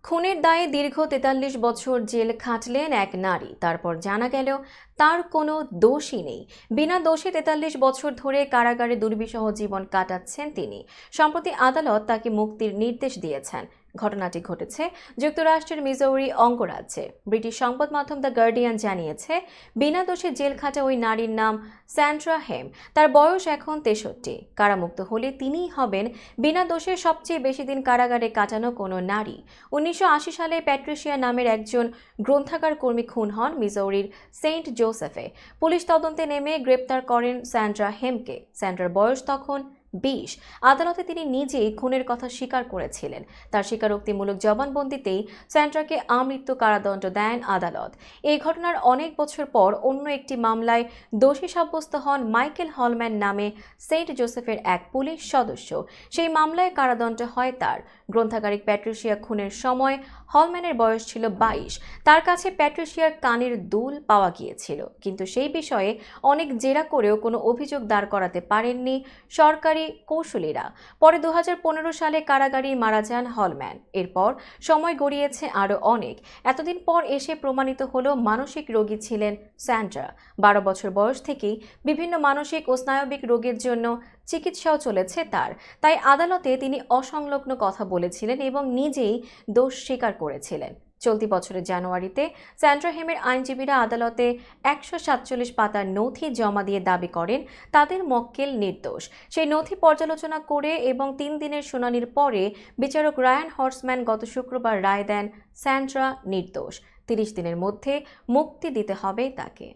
খুনের দায়ে দীর্ঘ ৪৩ বছর জেল খাটলেন এক নারী। তারপর জানা গেল তার কোনো দোষই নেই। বিনা দোষে ৪৩ বছর ধরে কারাগারে দুর্বিষহ জীবন কাটাচ্ছেন তিনি। সম্প্রতি আদালত তাকে মুক্তির নির্দেশ দিয়েছেন। ঘটনাটি ঘটেছে যুক্তরাষ্ট্রের মিজৌরি অঙ্গরাজ্যে। ব্রিটিশ সংবাদ মাধ্যম দ্য গার্ডিয়ান জানিয়েছে, বিনা দোষে জেল খাটা ওই নারীর নাম স্যান্ড্রা হেম। তার বয়স এখন ৬৩। কারামুক্ত হলে তিনিই হবেন বিনা দোষে সবচেয়ে বেশি দিন কারাগারে কাটানো কোনো নারী। ১৯৮০ সালে প্যাট্রিশিয়া নামের একজন গ্রন্থাগার কর্মী খুন হন মিজৌরির সেন্ট জোসেফে। পুলিশ তদন্তে নেমে গ্রেপ্তার করেন স্যান্ড্রা হেমকে। স্যান্ড্রার বয়স তখন ২০। আদালতে তিনি নিজেই খুনের কথা স্বীকার করেছিলেন। তার স্বীকারোক্তিমূলক জবানবন্দিতেই স্যান্ড্রাকে আমৃত্যু কারাদণ্ড দেন আদালত। এই ঘটনার অনেক বছর পর অন্য একটি মামলায় দোষী সাব্যস্ত হন মাইকেল হলম্যান নামে সেন্ট জোসেফের এক পুলিশ সদস্য। সেই মামলায় কারাদণ্ড হয় তার। গ্রন্থাগারিক প্যাট্রিশিয়া খুনের সময় হলম্যানের বয়স ছিল ২২। তার কাছে প্যাট্রিশিয়ার কানের দুল পাওয়া গিয়েছিল, কিন্তু সেই বিষয়ে অনেক জেরা করেও কোনো অভিযোগ দাঁড় করাতে পারেননি সরকারি কৌশলীরা। পরে ২০১৫ সালে কারাগারেই মারা যান হলম্যান। এরপর সময় গড়িয়েছে আরও অনেক। এতদিন পর এসে প্রমাণিত হলো মানসিক রোগী ছিলেন স্যান্ড্রা। ১২ বছর বয়স থেকেই বিভিন্ন মানসিক ও স্নায়বিক রোগের জন্য চিকিৎসাও চলেছে তার। তাই আদালতে তিনি অসংলগ্ন কথা বলেছিলেন এবং নিজেই দোষ স্বীকার করেছিলেন। চলতি বছরের জানুয়ারিতে স্যান্ড্রা হেমের আইনজীবীরা আদালতে ১৪৭ পাতার নথি জমা দিয়ে দাবি করেন তাদের মক্কেল নির্দোষ। সেই নথি পর্যালোচনা করে এবং ৩ দিনের শুনানির পরে বিচারক রায়ান হর্সম্যান গত শুক্রবার রায় দেন স্যান্ড্রা নির্দোষ। ৩০ দিনের মধ্যে মুক্তি দিতে হবে তাকে।